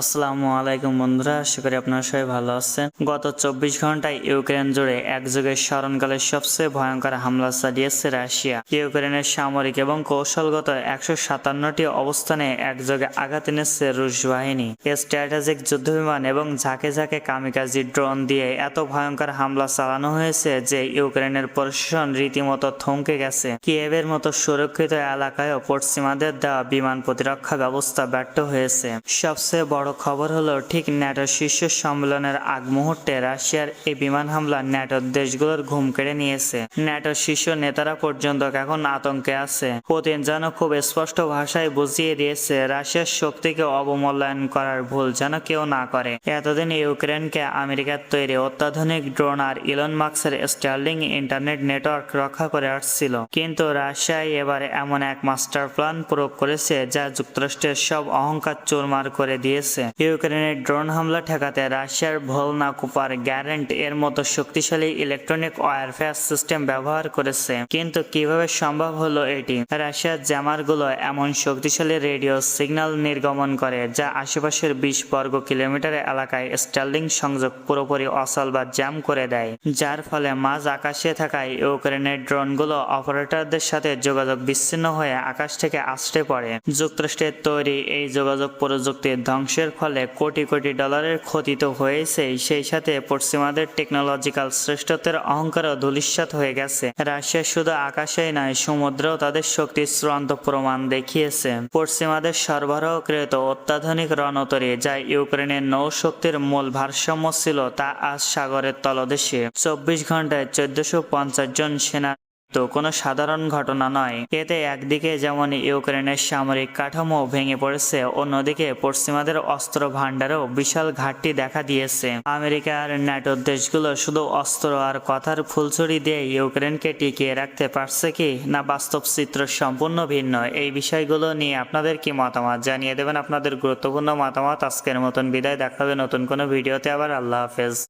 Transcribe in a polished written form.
আসসালামু আলাইকুম বন্ধুরা, আশা করি আপনারা সবাই ভালো আছেন। গত 24 ঘন্টায় ইউক্রেন জুড়ে একযোগে স্মরণকালের সবচেয়ে ভয়ঙ্কর হামলা চালিয়েছে রাশিয়া। ইউক্রেনের সামরিক এবং কৌশলগত 157টি অবস্থানে একযোগে আঘাত এনেছে রুশ বাহিনী। স্ট্র্যাটেজিক যুদ্ধবিমান এবং ঝাঁকে ঝাঁকে কামিকাজি ড্রোন দিয়ে এত ভয়ঙ্কর হামলা চালানো হয়েছে যে ইউক্রেনের প্রশাসন রীতিমতো থমকে গেছে। কিয়েভের মতো সুরক্ষিত এলাকায়ও পশ্চিমাদের দেওয়া বিমান প্রতিরক্ষা ব্যবস্থা ব্যর্থ হয়েছে। সবচেয়ে বড় খবর হলো, ঠিক ন্যাটোর শীর্ষ সম্মেলনের আগ মুহূর্তে রাশিয়ার এই বিমান হামলা ন্যাটোর দেশগুলোর ঘুম কেড়ে নিয়েছে। ন্যাটোর শীর্ষ নেতারা পর্যন্ত এখন আতঙ্কে আছে। পুতিন যেন খুব স্পষ্ট ভাষায় বুঝিয়ে দিয়েছে, রাশিয়ার শক্তিকে অবমূল্যায়ন করার ভুল যেন কেউ না করে। এতদিন ইউক্রেনকে আমেরিকার তৈরি অত্যাধুনিক ড্রোন আর ইলন মাস্কের স্টারলিং ইন্টারনেট নেটওয়ার্ক রক্ষা করে আসছিল, কিন্তু রাশিয়ায় এবারে এমন এক মাস্টার প্ল্যান প্রয়োগ করেছে যা যুক্তরাষ্ট্রের সব অহংকার চুরমার করে দিয়েছে। ইউক্রেনের ড্রোন হামলা ঠেকাতে রাশিয়ার ভোলনা কুপার গ্যারেন্ট এর মতো শক্তিশালী ইলেকট্রনিক ওয়ারফেয়ার সিস্টেম ব্যবহার করেছে। কিন্তু কিভাবে সম্ভব হলো এটি? রাশিয়ার জ্যামারগুলো এমন শক্তিশালী রেডিও সিগন্যাল নির্গমন করে যা আশেপাশের 20 বর্গ কিলোমিটার এলাকায় স্টারলিং সংযোগ পুরোপুরি অচল বা জ্যাম করে দেয়, যার ফলে মাঝ আকাশে থাকায় ইউক্রেনের ড্রোনগুলো অপারেটরদের সাথে যোগাযোগ বিচ্ছিন্ন হয়ে আকাশ থেকে আছড়ে পড়ে। যুক্তরাষ্ট্রের তৈরি এই যোগাযোগ প্রযুক্তির ধ্বংসের ফলে কোটি কোটি ডলারের ক্ষতি তো হয়েছেই, সেই সাথে পশ্চিমাদের টেকনোলজিক্যাল শ্রেষ্ঠত্বের অহংকারও ধূলিসাৎ হয়ে গেছে। রাশিয়া শুধু আকাশেই নয়, সমুদ্রেও তাদের শক্তির চূড়ান্ত প্রমাণ দেখিয়েছে। পশ্চিমাদের সরবরাহকৃত অত্যাধুনিক রণতরী, যা ইউক্রেনের নৌশক্তির মূল ভারসাম্য ছিল, তা আজ সাগরের তলদেশে। 24 ঘন্টায় 1450 জন সেনা তো কোনো সাধারণ ঘটনা নয়। এতে একদিকে যেমন ইউক্রেনের সামরিক কাঠামো ভেঙে পড়েছে, অন্যদিকে পশ্চিমাদের অস্ত্র ভাণ্ডারেও বিশাল ঘাটতি দেখা দিয়েছে। আমেরিকা আর ন্যাটোর দেশগুলো শুধু অস্ত্র আর কথার ফুলছড়ি দিয়ে ইউক্রেনকে টিকিয়ে রাখতে পারছে কি না বাস্তব চিত্র সম্পূর্ণ ভিন্ন? এই বিষয়গুলো নিয়ে আপনাদের কি মতামত জানিয়ে দেবেন আপনাদের গুরুত্বপূর্ণ মতামত। আজকের মতন বিদায়, দেখা হবে নতুন কোনো ভিডিওতে আবার। আল্লাহ হাফেজ।